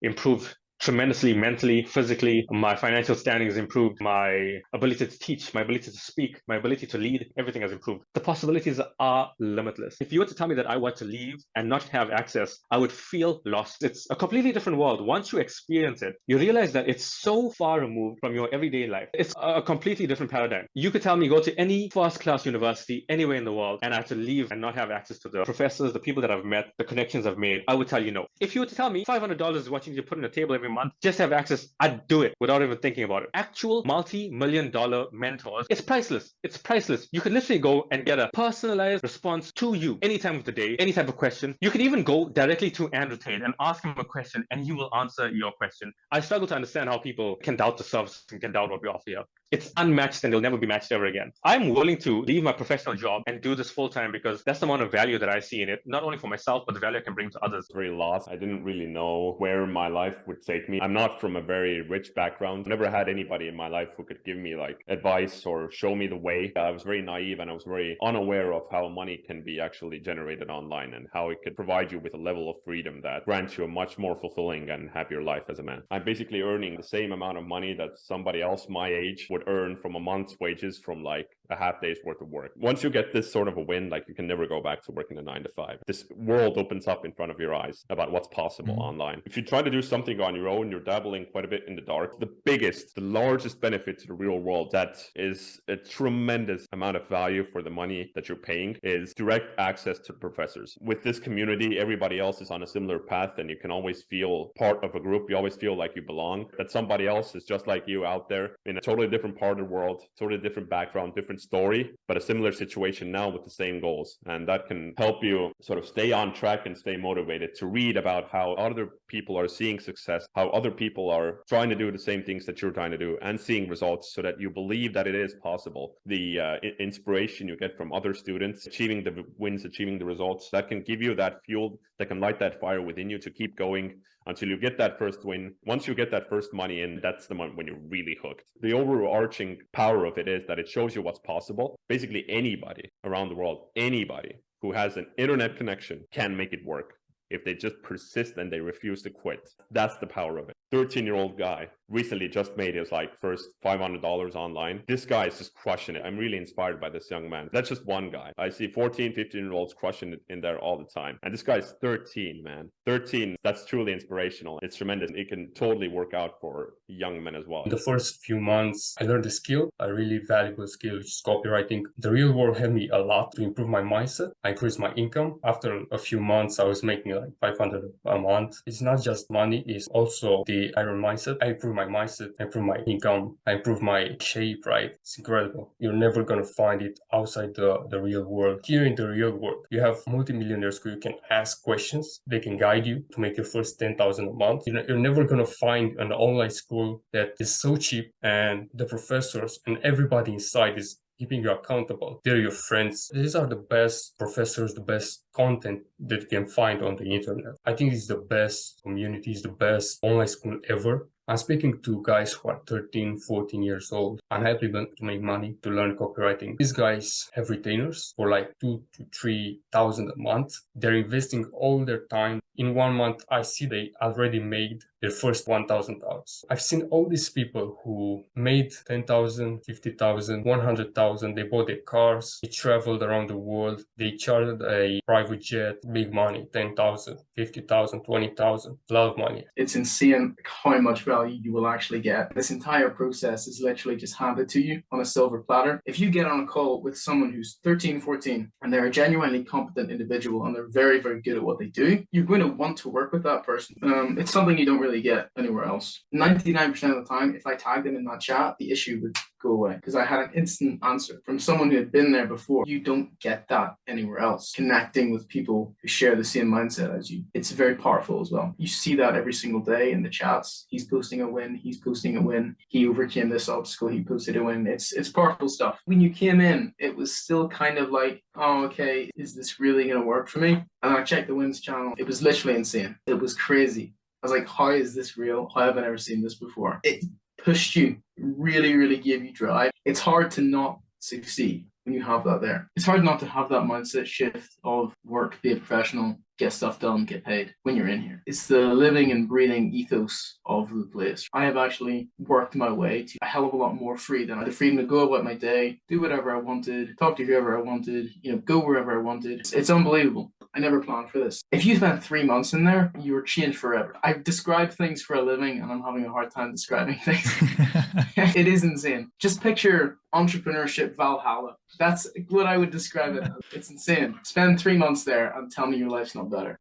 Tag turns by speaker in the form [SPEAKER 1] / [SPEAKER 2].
[SPEAKER 1] improved tremendously mentally, physically. My financial standing has improved. My ability to teach, my ability to speak, my ability to lead, everything has improved. The possibilities are limitless. If you were to tell me that I were to leave and not have access, I would feel lost. It's a completely different world. Once you experience it, you realize that it's so far removed from your everyday life. It's a completely different paradigm. You could tell me go to any first class university anywhere in the world and I had to leave and not have access to the professors, the people that I've met, the connections I've made. I would tell you no. If you were to tell me $500 is what you need to put on the table every month, just have access, I'd do it without even thinking about it. Actual multi-million dollar mentors, it's priceless. It's priceless. You could literally go and get a personalized response to you any time of the day, any type of question. You could even go directly to Andrew Tate and ask him a question and he will answer your question. I struggle to understand how people can doubt the service and can doubt what we offer here. It's unmatched and it'll never be matched ever again. I'm willing to leave my professional job and do this full time because that's the amount of value that I see in it, not only for myself, but the value I can bring to others.
[SPEAKER 2] Very lost. I didn't really know where my life would take me. I'm not from a very rich background. Never had anybody in my life who could give me like advice or show me the way. I was very naive and I was very unaware of how money can be actually generated online and how it could provide you with a level of freedom that grants you a much more fulfilling and happier life as a man. I'm basically earning the same amount of money that somebody else my age would earn from a month's wages from like a half day's worth of work. Once you get this sort of a win, like you can never go back to working a 9 to 5. This world opens up in front of your eyes about what's possible online. If you try to do something on your own, you're dabbling quite a bit in the dark. The largest benefit to the real world that is a tremendous amount of value for the money that you're paying is direct access to professors. With this community, everybody else is on a similar path and you can always feel part of a group. You always feel like you belong, that somebody else is just like you out there in a totally different part of the world, totally different background, different story, but a similar situation now with the same goals. And that can help you sort of stay on track and stay motivated to read about how other people are seeing success, how other people are trying to do the same things that you're trying to do and seeing results so that you believe that it is possible. The inspiration you get from other students achieving the wins, achieving the results, that can give you that fuel, that can light that fire within you to keep going until you get that first win. Once you get that first money in, that's the moment when you're really hooked. The overarching power of it is that it shows you what's possible. Basically anybody around the world, anybody who has an internet connection can make it work if they just persist and they refuse to quit. That's the power of it. 13-year-old guy recently just made his like first $500 online. This guy is just crushing it. I'm really inspired by this young man. That's just one guy. I see 14, 15-year-olds crushing it in there all the time. And this guy's 13, man. 13, that's truly inspirational. It's tremendous. It can totally work out for young men as well.
[SPEAKER 3] The first few months, I learned a skill, a really valuable skill, which is copywriting. The real world helped me a lot to improve my mindset. I increased my income. After a few months, I was making like 500 a month. It's not just money, it's also the iron mindset. I improve my mindset, I improve my income, I improve my shape, right? It's incredible. You're never going to find it outside the real world. Here in the real world, you have multimillionaires who you can ask questions. They can guide you to make your first 10,000 a month. You're never going to find an online school that is so cheap and the professors and everybody inside is keeping you accountable. They're your friends. These are the best professors, the best content that you can find on the internet. I think it's the best community, it's the best online school ever. I'm speaking to guys who are 13, 14 years old. I'm helping them to make money, to learn copywriting. These guys have retainers for like 2,000 to 3,000 a month. They're investing all their time. In 1 month, I see they already made their first $1,000. I've seen all these people who made 10,000, 50,000, 100,000. They bought their cars, they traveled around the world, they chartered a private jet, big money, 10,000, 50,000, 20,000, a lot of money.
[SPEAKER 4] It's insane how much value you will actually get. This entire process is literally just handed to you on a silver platter. If you get on a call with someone who's 13, 14, and they're a genuinely competent individual and they're very, very good at what they do, you're going to want to work with that person. It's something you don't really get anywhere else. 99% of the time, if I tag them in that chat, the issue would go away because I had an instant answer from someone who had been there before. You don't get that anywhere else. Connecting with people who share the same mindset as you, it's very powerful as well. You see that every single day in the chats. He's posting a win, he's posting a win, he overcame this obstacle, he posted a win. It's powerful stuff. When you came in, it was still kind of like, oh, okay, is this really going to work for me? And I checked the wins channel. It was literally insane. It was crazy. I was like, how is this real? How have I never seen this before? It pushed you, really, really gave you drive. It's hard to not succeed when you have that there. It's hard not to have that mindset shift of work, be a professional, get stuff done, get paid when you're in here. It's the living and breathing ethos of the place. I have actually worked my way to a hell of a lot more freedom. The freedom to go about my day, do whatever I wanted, talk to whoever I wanted, go wherever I wanted. It's unbelievable. I never planned for this. If you spent 3 months in there, you were changed forever. I describe things for a living and I'm having a hard time describing things. It is insane. Just picture entrepreneurship Valhalla. That's what I would describe it as. It's insane. Spend 3 months there and tell me your life's not better.